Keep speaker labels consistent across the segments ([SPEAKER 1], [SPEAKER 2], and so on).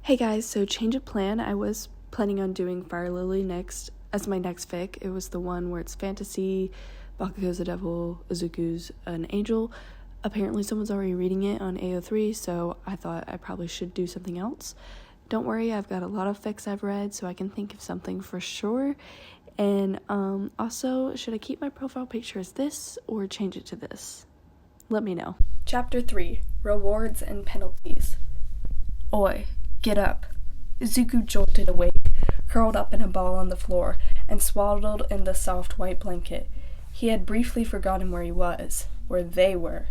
[SPEAKER 1] Hey guys, so change of plan. I was planning on doing Fire Lily next as my next fic. It was the one where it's fantasy, Bakugo's a devil, Izuku's an angel. Apparently someone's already reading it on AO3, so I thought I probably should do something else. Don't worry, I've got a lot of fics I've read, so I can think of something for sure. And also, should I keep my profile picture as this or change it to this? Let me know.
[SPEAKER 2] Chapter 3, Rewards and Penalties. Oi, get up. Izuku jolted awake, curled up in a ball on the floor, and swaddled in the soft white blanket. He had briefly forgotten where he was, where they were.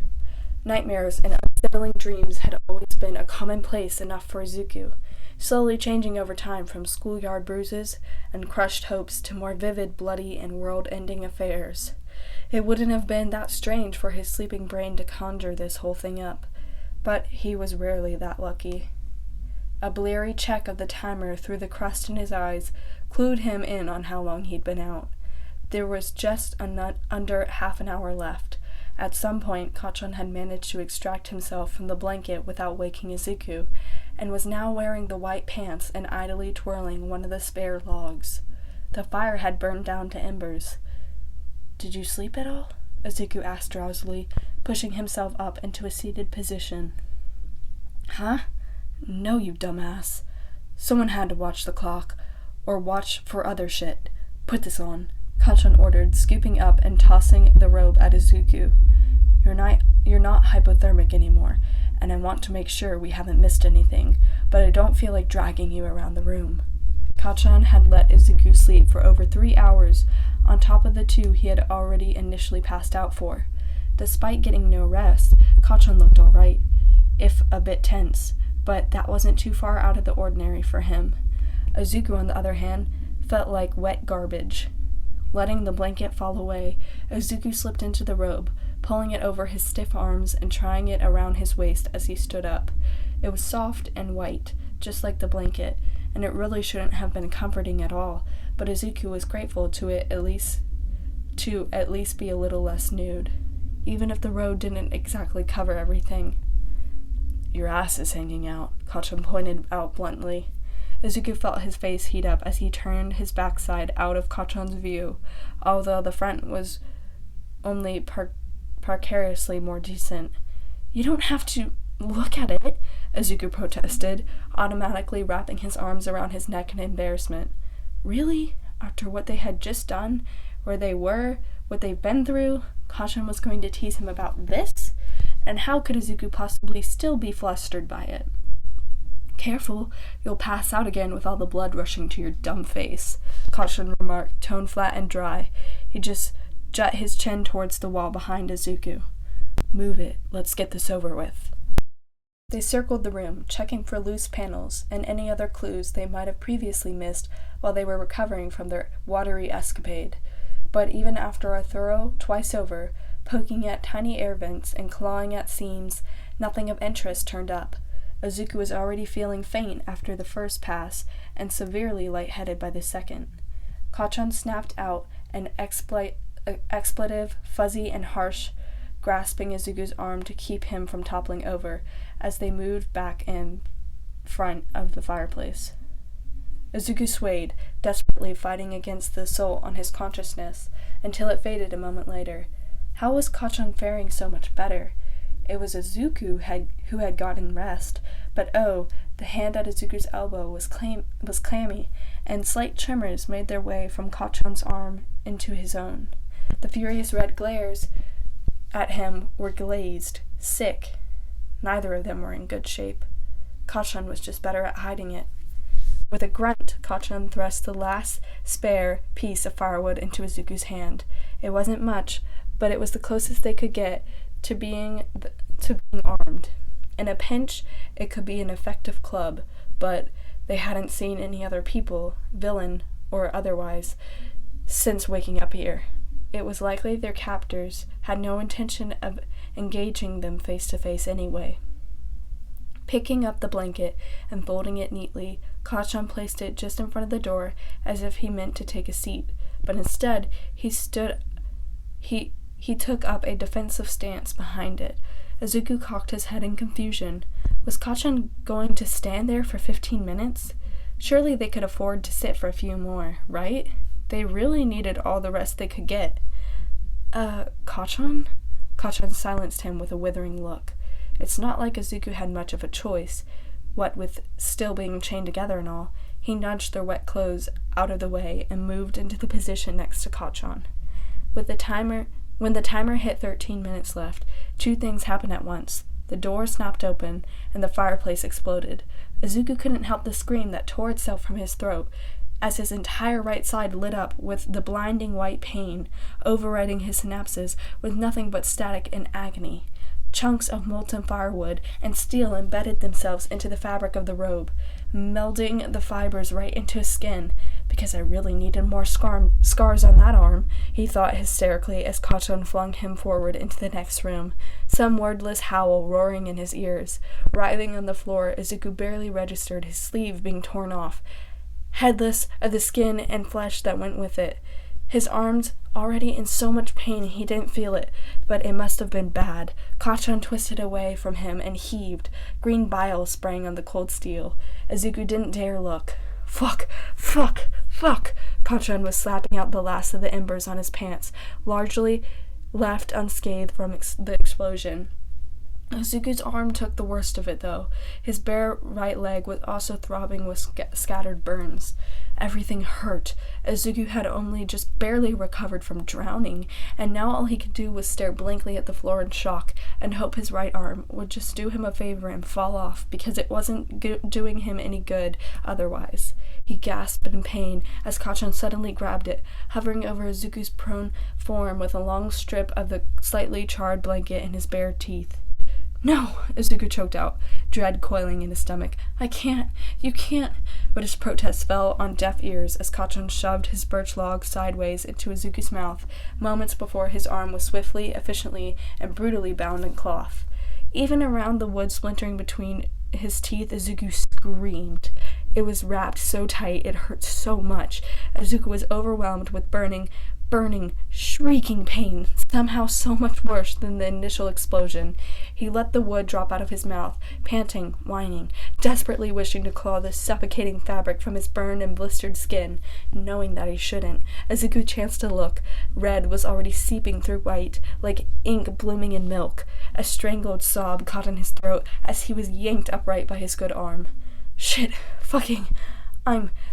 [SPEAKER 2] Nightmares and unsettling dreams had always been a commonplace enough for Izuku, slowly changing over time from schoolyard bruises and crushed hopes to more vivid, bloody, and world-ending affairs. It wouldn't have been that strange for his sleeping brain to conjure this whole thing up, but he was rarely that lucky. A bleary check of the timer through the crust in his eyes clued him in on how long he'd been out. There was just under half an hour left. At some point, Kacchan had managed to extract himself from the blanket without waking Izuku, and was now wearing the white pants and idly twirling one of the spare logs. The fire had burned down to embers. "Did you sleep at all?" Izuku asked drowsily, pushing himself up into a seated position. "Huh? No, you dumbass. Someone had to watch the clock, or watch for other shit. Put this on," Kacchan ordered, scooping up and tossing the robe at Izuku. You're not hypothermic anymore, and I want to make sure we haven't missed anything, but I don't feel like dragging you around the room." Kacchan had let Izuku sleep for over 3 hours, on top of the 2 he had already initially passed out for. Despite getting no rest, Kacchan looked all right, if a bit tense, but that wasn't too far out of the ordinary for him. Izuku, on the other hand, felt like wet garbage. Letting the blanket fall away, Izuku slipped into the robe, pulling it over his stiff arms and trying it around his waist as he stood up. It was soft and white, just like the blanket, and it really shouldn't have been comforting at all, but Izuku was grateful to at least be a little less nude, even if the robe didn't exactly cover everything. "Your ass is hanging out," Kacchan pointed out bluntly. Izuku felt his face heat up as he turned his backside out of Kacchan's view, although the front was only precariously more decent. "You don't have to look at it," Izuku protested, automatically wrapping his arms around his neck in embarrassment. Really? After what they had just done, where they were, what they've been through, Kacchan was going to tease him about this? And how could Izuku possibly still be flustered by it? "Careful, you'll pass out again with all the blood rushing to your dumb face," Kacchan remarked, tone flat and dry. He just jut his chin towards the wall behind Izuku. "Move it, let's get this over with." They circled the room, checking for loose panels and any other clues they might have previously missed while they were recovering from their watery escapade. But even after a thorough twice over, poking at tiny air vents and clawing at seams, nothing of interest turned up. Izuku was already feeling faint after the first pass and severely lightheaded by the second. Kacchan snapped out an expletive, fuzzy and harsh, grasping Izuku's arm to keep him from toppling over as they moved back in front of the fireplace. Izuku swayed, desperately fighting against the assault on his consciousness, until it faded a moment later. How was Kacchan faring so much better? It was Izuku who had gotten rest, but the hand at Izuku's elbow was clammy, and slight tremors made their way from Kacchan's arm into his own. The furious red glares at him were glazed, sick. Neither of them were in good shape. Kacchan was just better at hiding it. With a grunt, Kacchan thrust the last spare piece of firewood into Izuku's hand. It wasn't much, but it was the closest they could get to being armed. In a pinch, it could be an effective club, but they hadn't seen any other people, villain or otherwise, since waking up here. It was likely their captors had no intention of engaging them face to face anyway. Picking up the blanket and folding it neatly, Kacchan placed it just in front of the door as if he meant to take a seat, but instead he took up a defensive stance behind it, Izuku cocked his head in confusion. Was Kacchan going to stand there for 15 minutes? Surely they could afford to sit for a few more, right? They really needed all the rest they could get. Kacchan? Kacchan silenced him with a withering look. It's not like Izuku had much of a choice, what with still being chained together and all. He nudged their wet clothes out of the way and moved into the position next to Kacchan. When the timer hit 13 minutes left, two things happened at once. The door snapped open, and the fireplace exploded. Izuku couldn't help the scream that tore itself from his throat, as his entire right side lit up with the blinding white pain, overriding his synapses with nothing but static and agony. Chunks of molten firewood and steel embedded themselves into the fabric of the robe, melding the fibers right into his skin. Because I really needed more scars on that arm, he thought hysterically as Kacchan flung him forward into the next room, some wordless howl roaring in his ears. Writhing on the floor, Izuku barely registered his sleeve being torn off, headless of the skin and flesh that went with it. His arms already in so much pain he didn't feel it, but it must have been bad. Kacchan twisted away from him and heaved. Green bile sprang on the cold steel. Izuku didn't dare look. Fuck! Kacchan was slapping out the last of the embers on his pants, largely left unscathed from the explosion. Izuku's arm took the worst of it, though. His bare right leg was also throbbing with scattered burns. Everything hurt. Izuku had only just barely recovered from drowning, and now all he could do was stare blankly at the floor in shock and hope his right arm would just do him a favor and fall off, because it wasn't doing him any good otherwise. He gasped in pain as Kacchan suddenly grabbed it, hovering over Izuku's prone form with a long strip of the slightly charred blanket in his bare teeth. "No!" Izuku choked out, dread coiling in his stomach. "I can't! You can't!" But his protest fell on deaf ears as Kacchan shoved his birch log sideways into Izuku's mouth, moments before his arm was swiftly, efficiently, and brutally bound in cloth. Even around the wood splintering between his teeth, Izuku screamed. It was wrapped so tight it hurt so much. Izuku was overwhelmed with burning, shrieking pain, somehow so much worse than the initial explosion. He let the wood drop out of his mouth, panting, whining, desperately wishing to claw the suffocating fabric from his burned and blistered skin, knowing that he shouldn't. Izuku chanced to look. Red was already seeping through white, like ink blooming in milk. A strangled sob caught in his throat as he was yanked upright by his good arm. "Shit, fucking,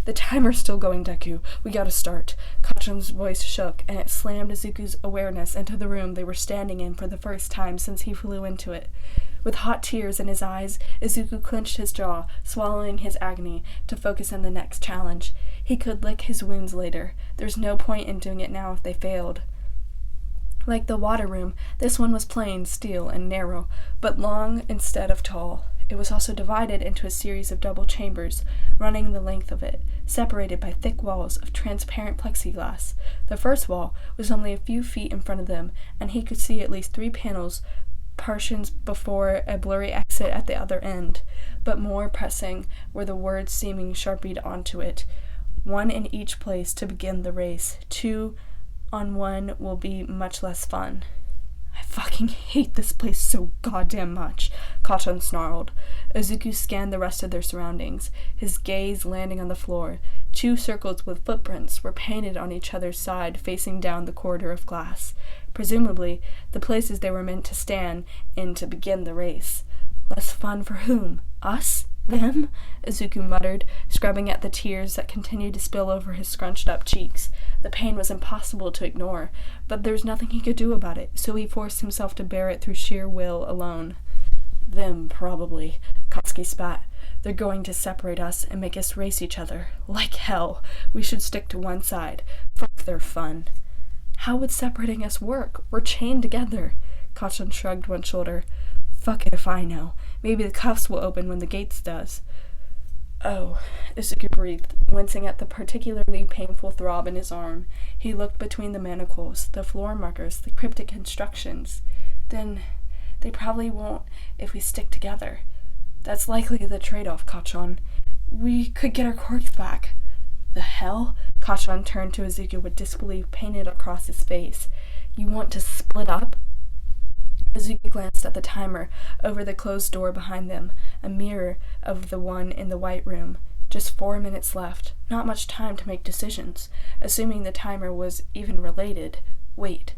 [SPEAKER 2] the timer's still going, Deku. We gotta start." Kacchan's voice shook, and it slammed Izuku's awareness into the room they were standing in for the first time since he flew into it. With hot tears in his eyes, Izuku clenched his jaw, swallowing his agony, to focus on the next challenge. He could lick his wounds later. There's no point in doing it now if they failed. Like the water room, this one was plain, steel, and narrow, but long instead of tall. It was also divided into a series of double chambers, running the length of it, separated by thick walls of transparent plexiglass. The first wall was only a few feet in front of them, and he could see at least 3 panels, partitions before a blurry exit at the other end. But more pressing were the words seeming sharpied onto it. 1 in each place to begin the race. 2 on 1 will be much less fun. "I fucking hate this place so goddamn much," Kacchan snarled. Izuku scanned the rest of their surroundings, his gaze landing on the floor. 2 circles with footprints were painted on each other's side, facing down the corridor of glass. Presumably, the places they were meant to stand in to begin the race. "Less fun for whom? Us? Them?" Izuku muttered, scrubbing at the tears that continued to spill over his scrunched-up cheeks. The pain was impossible to ignore, but there was nothing he could do about it, so he forced himself to bear it through sheer will alone. "Them, probably," Katsuki spat. "They're going to separate us and make us race each other. Like hell. We should stick to one side. Fuck their fun." "How would separating us work? We're chained together." Kacchan shrugged one shoulder. "Fuck it if I know. Maybe the cuffs will open when the gates does." "Oh," Izuku breathed, wincing at the particularly painful throb in his arm. He looked between the manacles, the floor markers, the cryptic instructions. "Then they probably won't if we stick together. That's likely the trade-off, Kacchan. We could get our quirks back." "The hell?" Kacchan turned to Izuku with disbelief painted across his face. "You want to split up?" Izuku glanced at the timer over the closed door behind them, a mirror of the one in the white room. Just 4 minutes left. Not much time to make decisions. Assuming the timer was even related. Wait.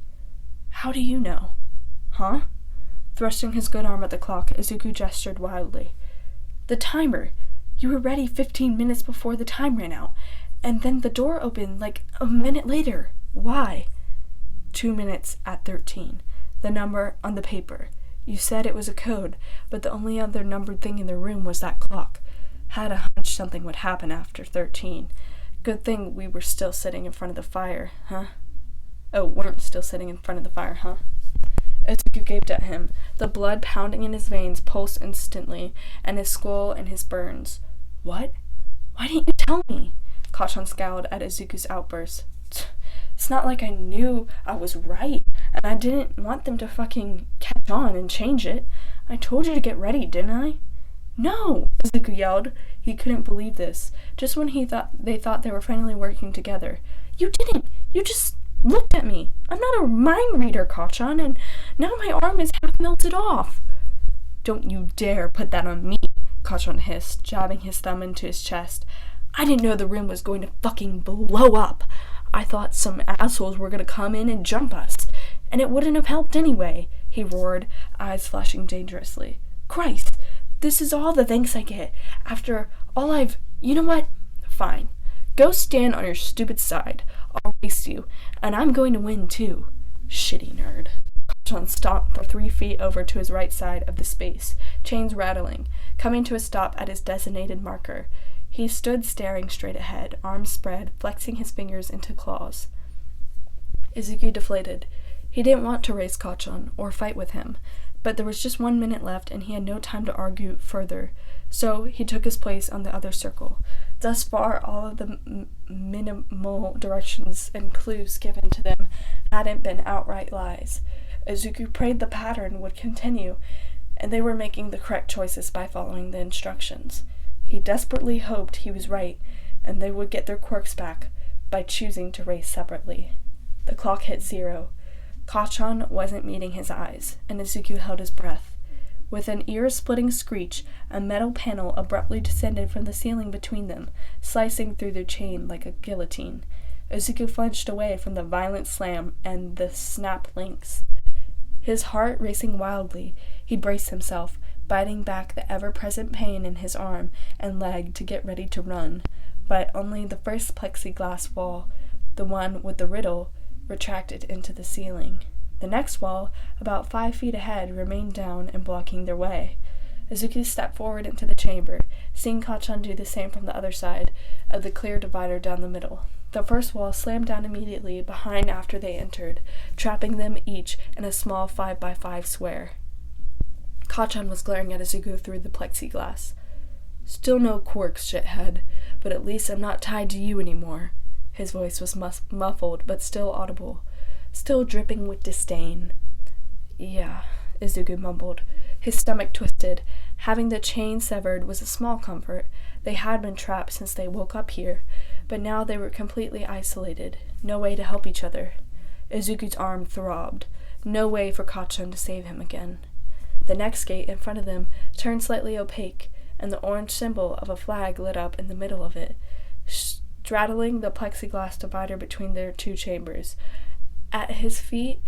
[SPEAKER 2] How do you know? Huh? Thrusting his good arm at the clock, Izuku gestured wildly. The timer! You were ready 15 minutes before the time ran out, and then the door opened like a minute later. Why? 2 minutes at 13. The number on the paper. You said it was a code, but the only other numbered thing in the room was that clock. Had a hunch something would happen after 13. Good thing we were still sitting in front of the fire, huh? Oh, weren't still sitting in front of the fire, huh? Izuku gaped at him. The blood pounding in his veins pulsed instantly, and his skull and his burns. What? Why didn't you tell me? Kacchan scowled at Izuku's outburst. It's not like I knew I was right, and I didn't want them to fucking catch on and change it. I told you to get ready, didn't I? No! Izuku yelled. He couldn't believe this. Just when they thought they were finally working together. You didn't! You just looked at me! I'm not a mind reader, Kacchan, and now my arm is half melted off. Don't you dare put that on me, Kacchan hissed, jabbing his thumb into his chest. I didn't know the room was going to fucking blow up. I thought some assholes were going to come in and jump us, and it wouldn't have helped anyway, he roared, eyes flashing dangerously. Christ, this is all the thanks I get, after all I've... You know what? Fine. Go stand on your stupid side. I'll race you, and I'm going to win too. Shitty nerd. Kacchan stomped for 3 feet over to his right side of the space, chains rattling, coming to a stop at his designated marker. He stood staring straight ahead, arms spread, flexing his fingers into claws. Izuku deflated. He didn't want to race Kacchan, or fight with him, but there was just 1 minute left and he had no time to argue further, so he took his place on the other circle. Thus far, all of the minimal directions and clues given to them hadn't been outright lies. Izuku prayed the pattern would continue, and they were making the correct choices by following the instructions. He desperately hoped he was right, and they would get their quirks back by choosing to race separately. The clock hit 0. Kacchan wasn't meeting his eyes, and Izuku held his breath. With an ear-splitting screech, a metal panel abruptly descended from the ceiling between them, slicing through their chain like a guillotine. Izuku flinched away from the violent slam and the snap links. His heart racing wildly, he braced himself, biting back the ever-present pain in his arm and leg to get ready to run, but only the first plexiglass wall, the one with the riddle, retracted into the ceiling. The next wall, about 5 feet ahead, remained down and blocking their way. Izuku stepped forward into the chamber, seeing Kacchan do the same from the other side of the clear divider down the middle. The first wall slammed down immediately behind after they entered, trapping them each in a small 5x5 square. Kacchan was glaring at Izuku through the plexiglass. Still no quirks, shithead, but at least I'm not tied to you anymore. His voice was muffled, but still audible, still dripping with disdain. Yeah, Izuku mumbled. His stomach twisted. Having the chain severed was a small comfort. They had been trapped since they woke up here, but now they were completely isolated. No way to help each other. Izuku's arm throbbed. No way for Kacchan to save him again. The next gate in front of them turned slightly opaque, and the orange symbol of a flag lit up in the middle of it, straddling the plexiglass divider between their 2 chambers. At his feet,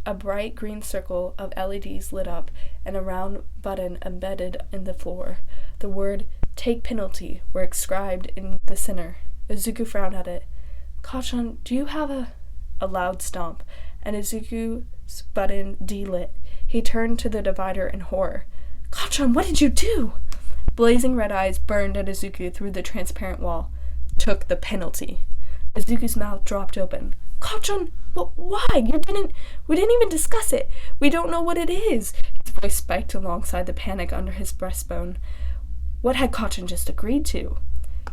[SPEAKER 2] a bright green circle of LEDs lit up, and a round button embedded in the floor. The word, "Take penalty," were inscribed in the center. Izuku frowned at it. Kacchan, do you have a loud stomp, and Izuku's button delit. He turned to the divider in horror. Kacchan, what did you do? Blazing red eyes burned at Izuku through the transparent wall. Took the penalty. Izuku's mouth dropped open. Kacchan, why? We didn't even discuss it. We don't know what it is. His voice spiked alongside the panic under his breastbone. What had Kacchan just agreed to?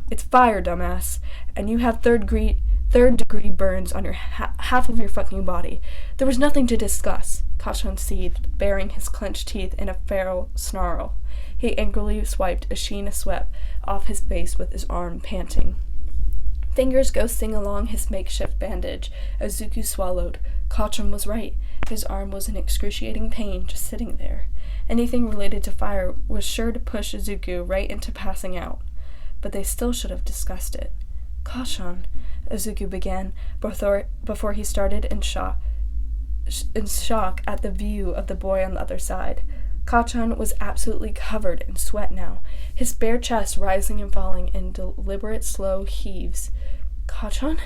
[SPEAKER 2] It's fire, dumbass, and you have third-degree burns on your half of your fucking body. There was nothing to discuss. Kacchan seethed, baring his clenched teeth in a feral snarl. He angrily swiped a sheen of sweat off his face with his arm, panting. Fingers ghosting along his makeshift bandage, Izuku swallowed. Kachan was right. His arm was in excruciating pain just sitting there. Anything related to fire was sure to push Izuku right into passing out. But they still should have discussed it. Kachan, Izuku began, before he started in shock at the view of the boy on the other side. Kachan was absolutely covered in sweat now, his bare chest rising and falling in deliberate, slow heaves. Kachan?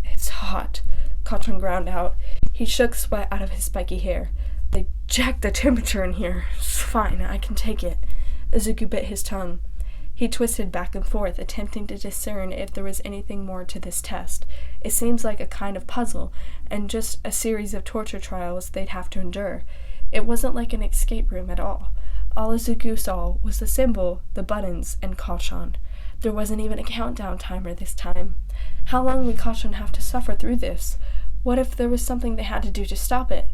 [SPEAKER 2] It's hot, Kachan ground out. He shook sweat out of his spiky hair. They jacked the temperature in here. It's fine, I can take it. Izuku bit his tongue. He twisted back and forth, attempting to discern if there was anything more to this test. It seems like a kind of puzzle, and just a series of torture trials they'd have to endure. It wasn't like an escape room at all. All Izuku saw was the symbol, the buttons, and Kachan. There wasn't even a countdown timer this time. How long would Kachan have to suffer through this? What if there was something they had to do to stop it?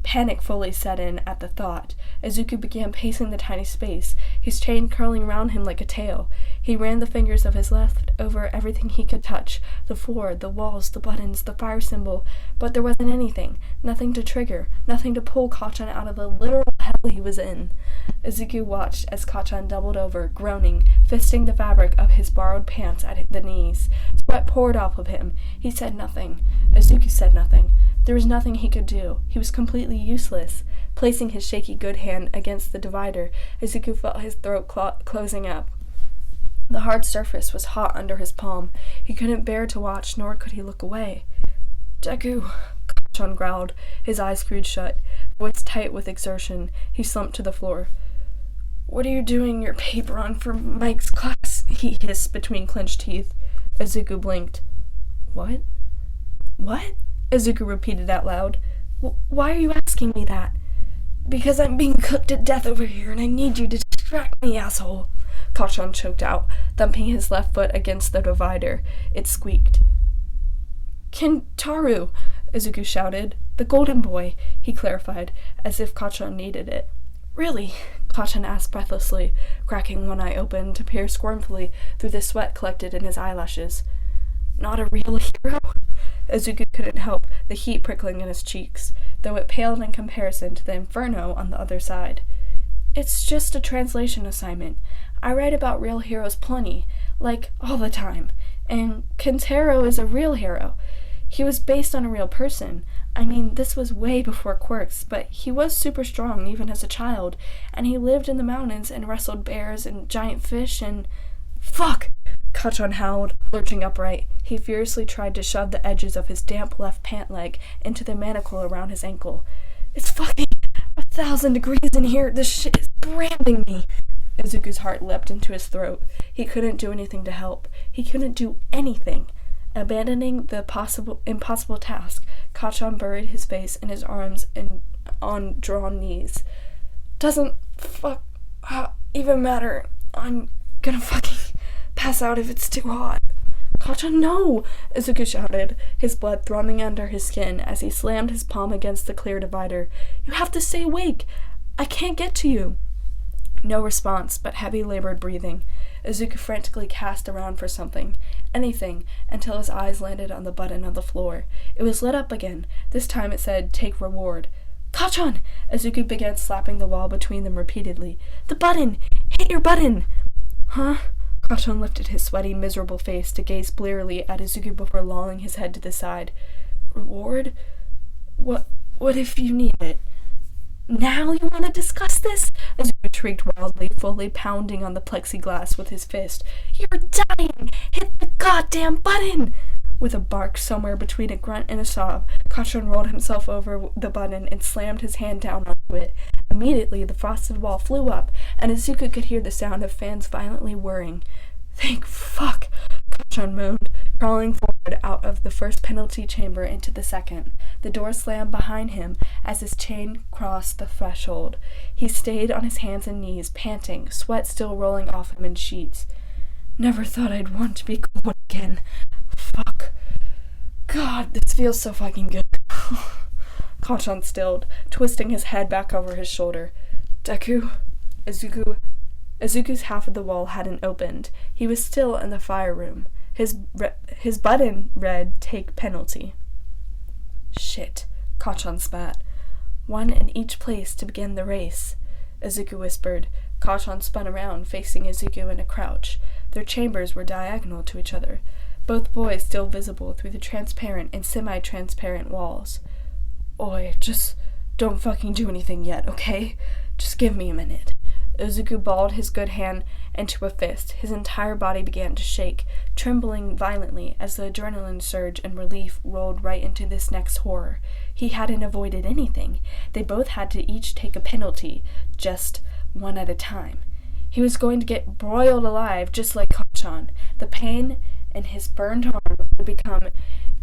[SPEAKER 2] Panic fully set in at the thought. Izuku began pacing the tiny space, his chain curling round him like a tail. He ran the fingers of his left over everything he could touch, the floor, the walls, the buttons, the fire symbol, but there wasn't anything, nothing to trigger, nothing to pull Kachan out of the literal hell he was in. Izuku watched as Kachan doubled over, groaning, fisting the fabric of his borrowed pants at the knees. Sweat poured off of him. He said nothing. Izuku said nothing. There was nothing he could do. He was completely useless. Placing his shaky good hand against the divider, Izuku felt his throat closing up. The hard surface was hot under his palm. He couldn't bear to watch, nor could he look away. Deku, Kachan growled, his eyes screwed shut. Voice tight with exertion, he slumped to the floor. What are you doing your paper on for Mike's class? He hissed between clenched teeth. Izuku blinked. What? What? Izuku repeated out loud. Why are you asking me that? Because I'm being cooked to death over here and I need you to distract me, asshole. Kachan choked out, thumping his left foot against the divider. It squeaked. Kentaro, Izuku shouted. The golden boy, he clarified, as if Kachan needed it. Really? Kachan asked breathlessly, cracking one eye open to peer scornfully through the sweat collected in his eyelashes. Not a real hero? Izuku couldn't help the heat prickling in his cheeks, though it paled in comparison to the inferno on the other side. It's just a translation assignment. I write about real heroes plenty, like, all the time. And Kentaro is a real hero. He was based on a real person. I mean, this was way before quirks, but he was super strong even as a child, and he lived in the mountains and wrestled bears and giant fish and... Fuck! Kachan howled, lurching upright. He furiously tried to shove the edges of his damp left pant leg into the manacle around his ankle. It's fucking 1,000 degrees in here. This shit is branding me. Izuku's heart leapt into his throat. He couldn't do anything to help. He couldn't do anything. Abandoning the impossible task, Kachan buried his face in his arms on drawn knees. Doesn't even matter. I'm gonna fucking pass out if it's too hot. Kachan, no! Izuku shouted, his blood throbbing under his skin as he slammed his palm against the clear divider. You have to stay awake! I can't get to you! No response, but heavy, labored breathing. Izuku frantically cast around for something, anything, until his eyes landed on the button on the floor. It was lit up again. This time it said, Take reward. Kachan! Izuku began slapping the wall between them repeatedly. The button! Hit your button! Huh? Kachan lifted his sweaty, miserable face to gaze blearily at Izuku before lolling his head to the side. Reward? What if you need it? Now you want to discuss this? Izuku shrieked wildly, fully pounding on the plexiglass with his fist. You're dying! Hit the goddamn button! With a bark somewhere between a grunt and a sob, Kachan rolled himself over the button and slammed his hand down onto it. Immediately, the frosted wall flew up, and Izuku could hear the sound of fans violently whirring. Thank fuck, Kachan moaned, crawling forward out of the first penalty chamber into the second. The door slammed behind him as his chain crossed the threshold. He stayed on his hands and knees, panting, sweat still rolling off him in sheets. Never thought I'd want to be cold again. Fuck. God, this feels so fucking good. Kachan stilled, twisting his head back over his shoulder. Deku? Izuku's half of the wall hadn't opened. He was still in the fire room. His button read, Take penalty. Shit, Kachan spat. One in each place to begin the race, Izuku whispered. Kachan spun around, facing Izuku in a crouch. Their chambers were diagonal to each other, both boys still visible through the transparent and semi-transparent walls. Oi, just don't fucking do anything yet, okay? Just give me a minute. Izuku balled his good hand into a fist. His entire body began to shake, trembling violently as the adrenaline surge and relief rolled right into this next horror. He hadn't avoided anything. They both had to each take a penalty, just one at a time. He was going to get broiled alive, just like Kachan. The pain in his burned arm would become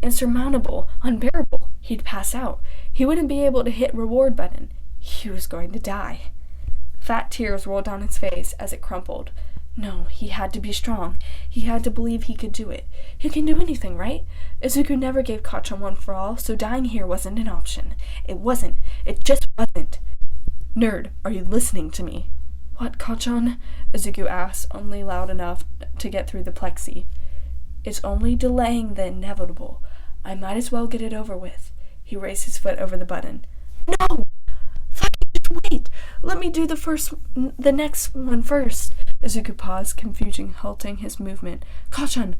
[SPEAKER 2] insurmountable, unbearable. He'd pass out. He wouldn't be able to hit reward button. He was going to die. Fat tears rolled down his face as it crumpled. No, he had to be strong. He had to believe he could do it. He can do anything, right? Izuku never gave Kachan one for all, so dying here wasn't an option. It wasn't. It just wasn't. Nerd, are you listening to me? What, Kachan? Izuku asked, only loud enough to get through the plexi. It's only delaying the inevitable. I might as well get it over with. He raised his foot over the button. No! Fucking just wait! Let me do the next one first. Izuku paused, confusion halting his movement. Kachan,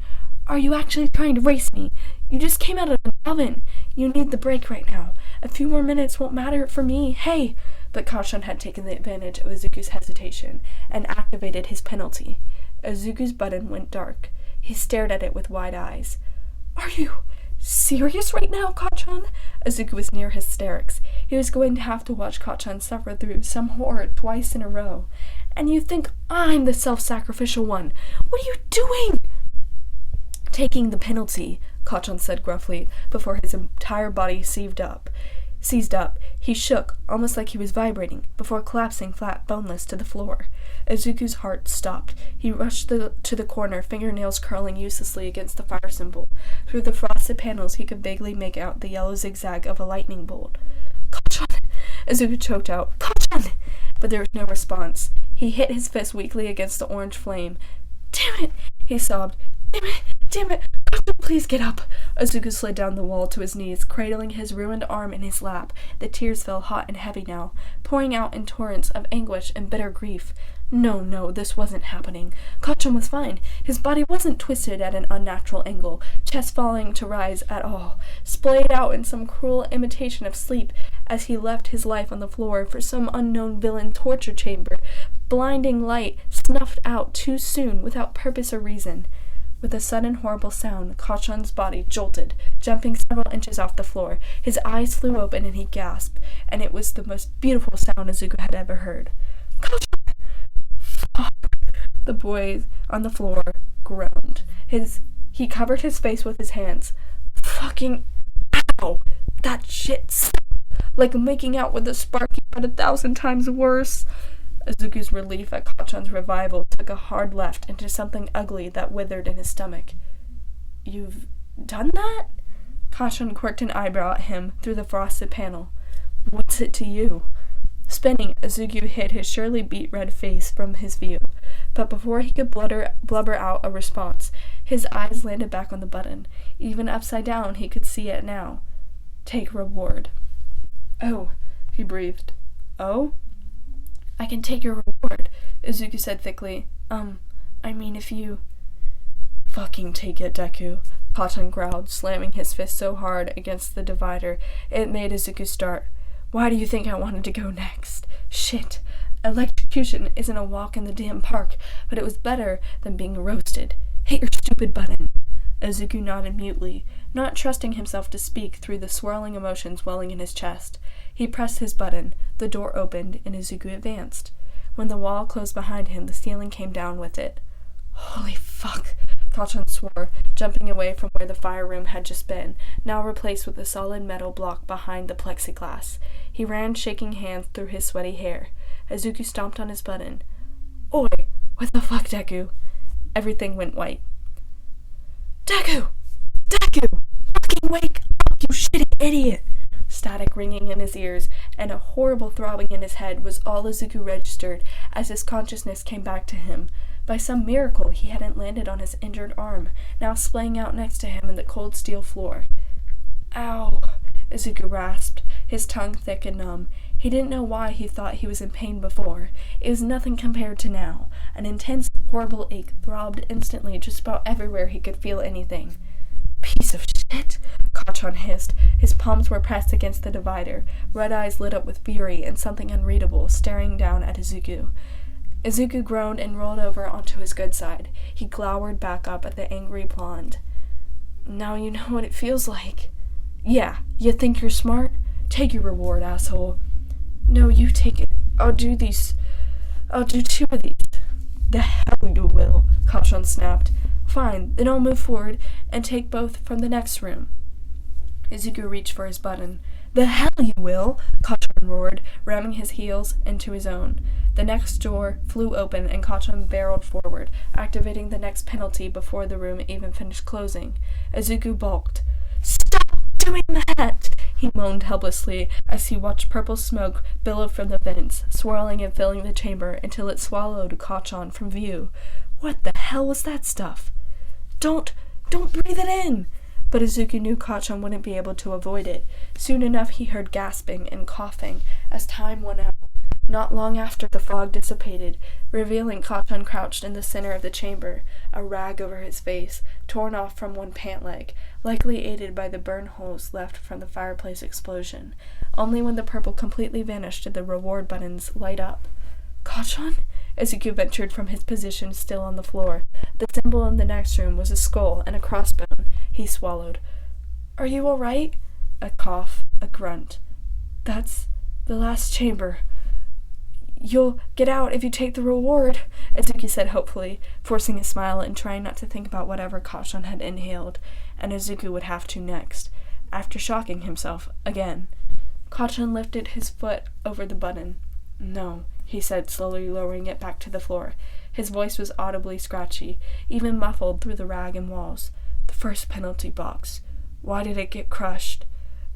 [SPEAKER 2] are you actually trying to race me? You just came out of an oven. You need the break right now. A few more minutes won't matter for me. Hey! But Kachan had taken the advantage of Izuku's hesitation and activated his penalty. Izuku's button went dark. He stared at it with wide eyes. Are you serious right now, Kachan? Izuku was near hysterics. He was going to have to watch Kachan suffer through some horror twice in a row. And you think I'm the self-sacrificial one? What are you doing? Taking the penalty, Kachan said gruffly, before his entire body seized up. He shook, almost like he was vibrating, before collapsing flat, boneless, to the floor. Izuku's heart stopped. He rushed to the corner, fingernails curling uselessly against the fire symbol. Through the frosted panels he could vaguely make out the yellow zigzag of a lightning bolt. Kachan! Izuku choked out. Kachan! But there was no response. He hit his fist weakly against the orange flame. Damn it! He sobbed. Damn it! Kachan, please get up! Izuku slid down the wall to his knees, cradling his ruined arm in his lap. The tears fell hot and heavy now, pouring out in torrents of anguish and bitter grief. No, this wasn't happening. Kachan was fine. His body wasn't twisted at an unnatural angle, chest falling to rise at all, splayed out in some cruel imitation of sleep as he left his life on the floor for some unknown villain torture chamber. Blinding light snuffed out too soon without purpose or reason. With a sudden horrible sound, Kachan's body jolted, jumping several inches off the floor. His eyes flew open and he gasped, and it was the most beautiful sound Izuku had ever heard. Kachan! Fuck! The boy on the floor groaned. He covered his face with his hands. Fucking ow! That shit sucked! Like making out with a Sparky, but 1,000 times worse. Izuku's relief at Kachan's revival took a hard left into something ugly that withered in his stomach. You've done that? Kachan quirked an eyebrow at him through the frosted panel. What's it to you? Spinning, Izuku hid his surely beet-red face from his view, but before he could blubber out a response, his eyes landed back on the button. Even upside down, he could see it now. Take reward. Oh, he breathed. Oh? I can take your reward, Izuku said thickly. I mean if you... Fucking take it, Deku, Kachan growled, slamming his fist so hard against the divider it made Izuku start. Why do you think I wanted to go next? Shit. Electrocution isn't a walk in the damn park, but it was better than being roasted. Hit your stupid button. Izuku nodded mutely, not trusting himself to speak through the swirling emotions welling in his chest. He pressed his button. The door opened, and Izuku advanced. When the wall closed behind him, the ceiling came down with it. Holy fuck, Kachan swore, jumping away from where the fire room had just been, now replaced with a solid metal block behind the plexiglass. He ran shaking hands through his sweaty hair. Izuku stomped on his button. Oi, what the fuck, Deku? Everything went white. Deku! Deku! Fucking wake up, you shitty idiot! Static ringing in his ears and a horrible throbbing in his head was all Izuku registered as his consciousness came back to him. By some miracle, he hadn't landed on his injured arm, now splaying out next to him in the cold steel floor. Ow! Izuku rasped, his tongue thick and numb. He didn't know why he thought he was in pain before. It was nothing compared to now. An intense, horrible ache throbbed instantly just about everywhere he could feel anything. Piece of shit, Kachan hissed. His palms were pressed against the divider, red eyes lit up with fury and something unreadable, staring down at Izuku. Izuku groaned and rolled over onto his good side. He glowered back up at the angry blonde. Now you know what it feels like. Yeah, you think you're smart? Take your reward, asshole. No, you take it. I'll do 2 of these. The hell you will, Kachan snapped. Fine, then I'll move forward and take both from the next room. Izuku reached for his button. The hell you will, Kachan roared, ramming his heels into his own. The next door flew open and Kachan barreled forward, activating the next penalty before the room even finished closing. Izuku balked. Stop doing that! He moaned helplessly as he watched purple smoke billow from the vents, swirling and filling the chamber until it swallowed Kachan from view. What the hell was that stuff? Don't breathe it in! But Izuku knew Kachan wouldn't be able to avoid it. Soon enough he heard gasping and coughing as time went out. Not long after, the fog dissipated, revealing Kachan crouched in the center of the chamber, a rag over his face, torn off from one pant leg, likely aided by the burn holes left from the fireplace explosion. Only when the purple completely vanished did the reward buttons light up. Kachan? Izuku ventured from his position still on the floor. The symbol in the next room was a skull and a crossbone. He swallowed. Are you all right? A cough, a grunt. That's the last chamber. You'll get out if you take the reward, Izuku said hopefully, forcing a smile and trying not to think about whatever Kachan had inhaled, and Izuku would have to next, after shocking himself again. Kachan lifted his foot over the button. No, he said, slowly lowering it back to the floor. His voice was audibly scratchy, even muffled through the rag and walls. The first penalty box. Why did it get crushed?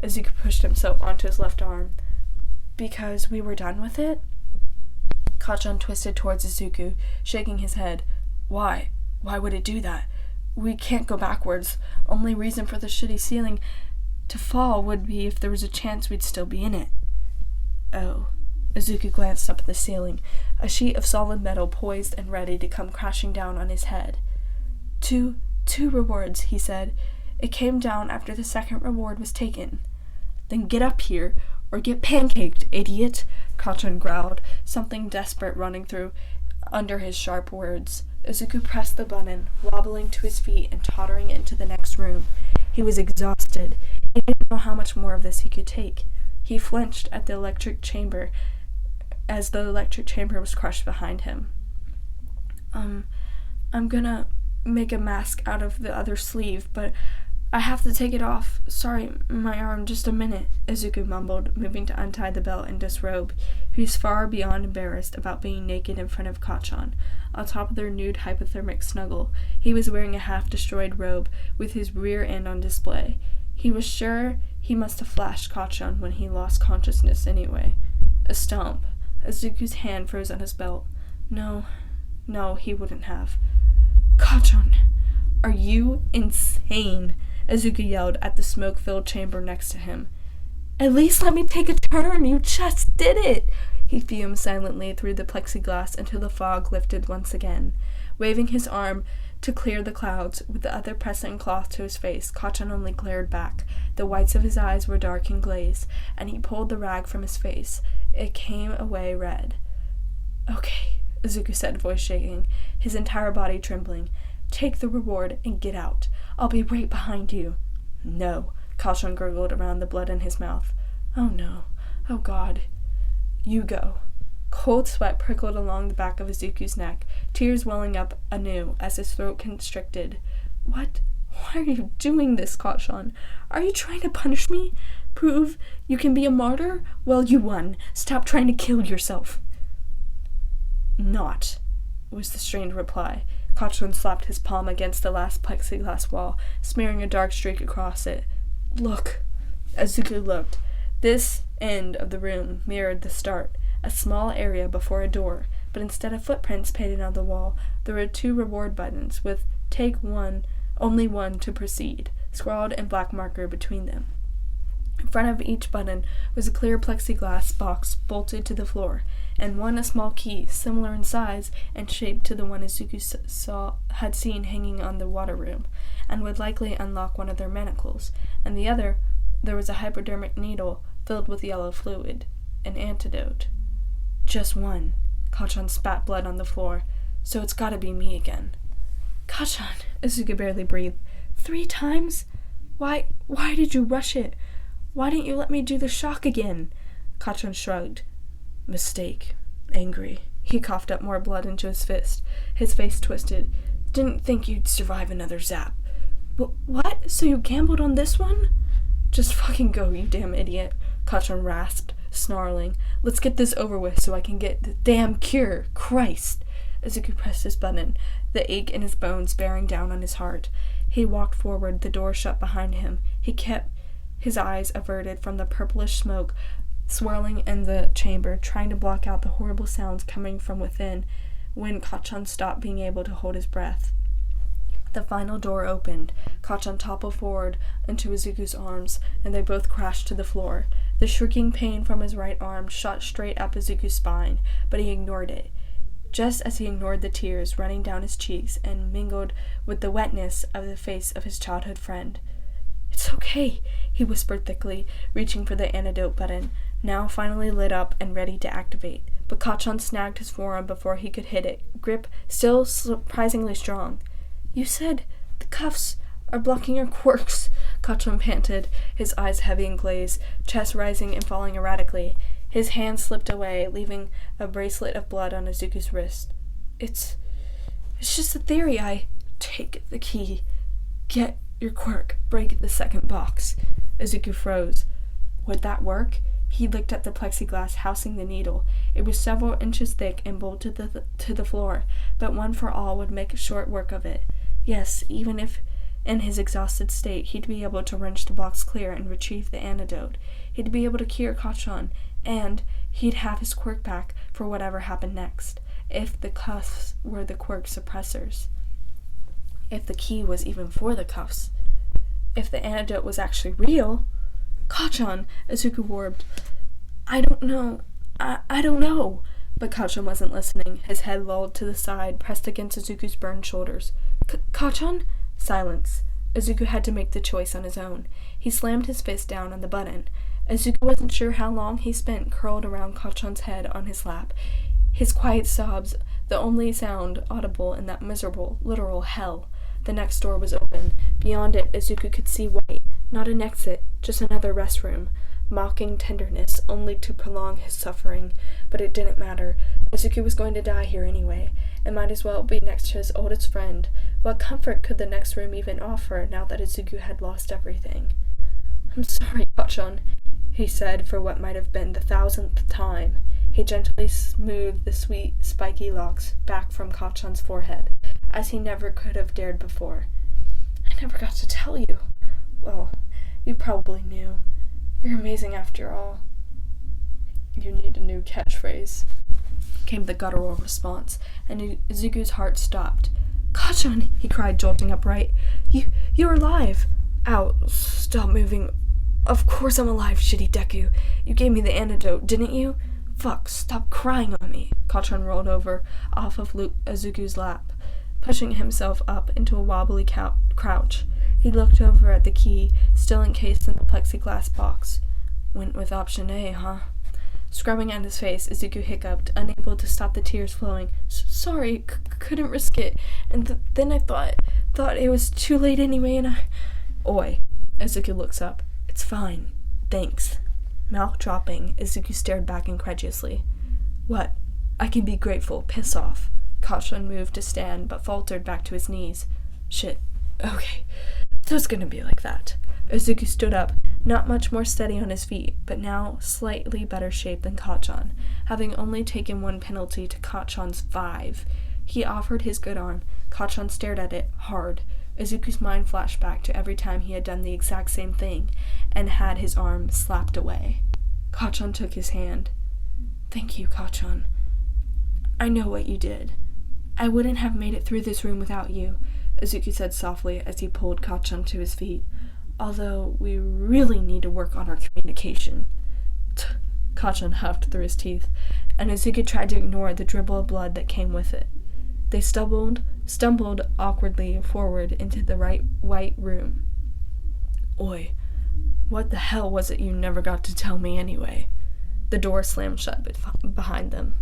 [SPEAKER 2] Izuku pushed himself onto his left arm. Because we were done with it? Kachan twisted towards Izuku, shaking his head. Why? Why would it do that? We can't go backwards. Only reason for the shitty ceiling to fall would be if there was a chance we'd still be in it. Oh. Izuku glanced up at the ceiling, a sheet of solid metal poised and ready to come crashing down on his head. Two rewards, he said. It came down after the second reward was taken. Then get up here, or get pancaked, idiot, Kachan growled, something desperate running through under his sharp words. Izuku pressed the button, wobbling to his feet and tottering into the next room. He was exhausted. He didn't know how much more of this he could take. He flinched at the electric chamber as the electric chamber was crushed behind him. I'm gonna make a mask out of the other sleeve, but I have to take it off. Sorry, my arm, just a minute, Izuku mumbled, moving to untie the belt and disrobe. He was far beyond embarrassed about being naked in front of Kachan. On top of their nude hypothermic snuggle, he was wearing a half-destroyed robe with his rear end on display. He was sure he must have flashed Kachan when he lost consciousness anyway. A stomp. Izuku's hand froze on his belt. No, he wouldn't have. Kachan, are you insane? Izuku yelled at the smoke-filled chamber next to him. At least let me take a turn, you just did it! He fumed silently through the plexiglass until the fog lifted once again. Waving his arm to clear the clouds, with the other pressing cloth to his face, Kachan only glared back. The whites of his eyes were dark and glazed, and he pulled the rag from his face. It came away red. Okay, Izuku said, voice shaking, his entire body trembling. Take the reward and get out. I'll be right behind you. No, Kachan gurgled around the blood in his mouth. Oh no. Oh God. You go. Cold sweat prickled along the back of Izuku's neck, tears welling up anew as his throat constricted. What? Why are you doing this, Kachan? Are you trying to punish me? Prove you can be a martyr? Well, you won. Stop trying to kill yourself. Not, was the strained reply. Kachan slapped his palm against the last plexiglass wall, smearing a dark streak across it. Look. Izuku looked. This end of the room mirrored the start, a small area before a door, but instead of footprints painted on the wall, there were 2 reward buttons with "Take one, only one to proceed," scrawled in black marker between them. In front of each button was a clear plexiglass box bolted to the floor, and one a small key, similar in size and shape to the one Izuku had seen hanging on the water room, and would likely unlock one of their manacles, and the other, there was a hypodermic needle filled with yellow fluid, an antidote. Just one. Kacchan spat blood on the floor, so it's gotta be me again. Kacchan, Izuku barely breathed. 3 times? Why did you rush it? Why didn't you let me do the shock again? Kacchan shrugged. Mistake. Angry. He coughed up more blood into his fist. His face twisted. Didn't think you'd survive another zap. What? So you gambled on this one? Just fucking go, you damn idiot, Kacchan rasped, snarling. Let's get this over with so I can get the damn cure. Christ. Izuku pressed his button, the ache in his bones bearing down on his heart. He walked forward, the door shut behind him. He kept his eyes averted from the purplish smoke swirling in the chamber, trying to block out the horrible sounds coming from within when Kacchan stopped being able to hold his breath. The final door opened. Kacchan toppled forward into Izuku's arms, and they both crashed to the floor. The shrieking pain from his right arm shot straight up Izuku's spine, but he ignored it. Just as he ignored the tears running down his cheeks and mingled with the wetness of the face of his childhood friend. It's okay, he whispered thickly, reaching for the antidote button, now finally lit up and ready to activate. But Kacchan snagged his forearm before he could hit it, grip still surprisingly strong. You said the cuffs are blocking your quirks, Kacchan panted, his eyes heavy and glazed, chest rising and falling erratically. His hand slipped away, leaving a bracelet of blood on Izuku's wrist. It's just a theory. Take the key. Get your quirk. Break the second box. Izuku froze. Would that work? He looked at the plexiglass housing the needle. It was several inches thick and bolted to the floor, but one for all would make short work of it. Yes, even if in his exhausted state he'd be able to wrench the box clear and retrieve the antidote. He'd be able to cure Kacchan, and he'd have his quirk back for whatever happened next, if the cuffs were the quirk suppressors. If the key was even for the cuffs. If the antidote was actually real. Kacchan, Izuku warbled. I don't know. I don't know. But Kacchan wasn't listening, his head lolled to the side, pressed against Izuku's burned shoulders. Kacchan? Silence. Izuku had to make the choice on his own. He slammed his fist down on the button. Izuku wasn't sure how long he spent curled around Kacchan's head on his lap. His quiet sobs, the only sound audible in that miserable, literal hell. The next door was open. Beyond it, Izuku could see white. Not an exit, just another restroom. Mocking tenderness, only to prolong his suffering. But it didn't matter. Izuku was going to die here anyway. It might as well be next to his oldest friend. What comfort could the next room even offer now that Izuku had lost everything? I'm sorry, Kacchan, he said for what might have been the 1,000th time. He gently smoothed the sweet, spiky locks back from Kacchan's forehead, as he never could have dared before. I never got to tell you. Well, you probably knew. You're amazing after all. You need a new catchphrase, came the guttural response, and Izuku's heart stopped. Kacchan, he cried, jolting upright. You're alive. Ow, stop moving. Of course I'm alive, shitty Deku. You gave me the antidote, didn't you? Fuck, stop crying on me. Kacchan rolled over off of Izuku's lap, pushing himself up into a wobbly crouch. He looked over at the key, still encased in the plexiglass box. Went with option A, huh? Scrubbing at his face, Izuku hiccuped, unable to stop the tears flowing. Sorry, couldn't risk it. And then I thought it was too late anyway, and Oi. Izuku looks up. It's fine. Thanks. Mouth dropping, Izuku stared back incredulously. What? I can be grateful. Piss off. Kacchan moved to stand, but faltered back to his knees. Shit. Okay. So it's gonna be like that. Izuku stood up, not much more steady on his feet, but now slightly better shape than Kacchan, having only taken one penalty to Kacchan's 5. He offered his good arm. Kacchan stared at it, hard. Izuku's mind flashed back to every time he had done the exact same thing, and had his arm slapped away. Kacchan took his hand. Thank you, Kacchan. I know what you did. I wouldn't have made it through this room without you, Izuku said softly as he pulled Kacchan to his feet. Although we really need to work on our communication. Kachan huffed through his teeth, and Izuku tried to ignore the dribble of blood that came with it. They stumbled awkwardly forward into the white room. Oi, what the hell was it you never got to tell me anyway? The door slammed shut behind them.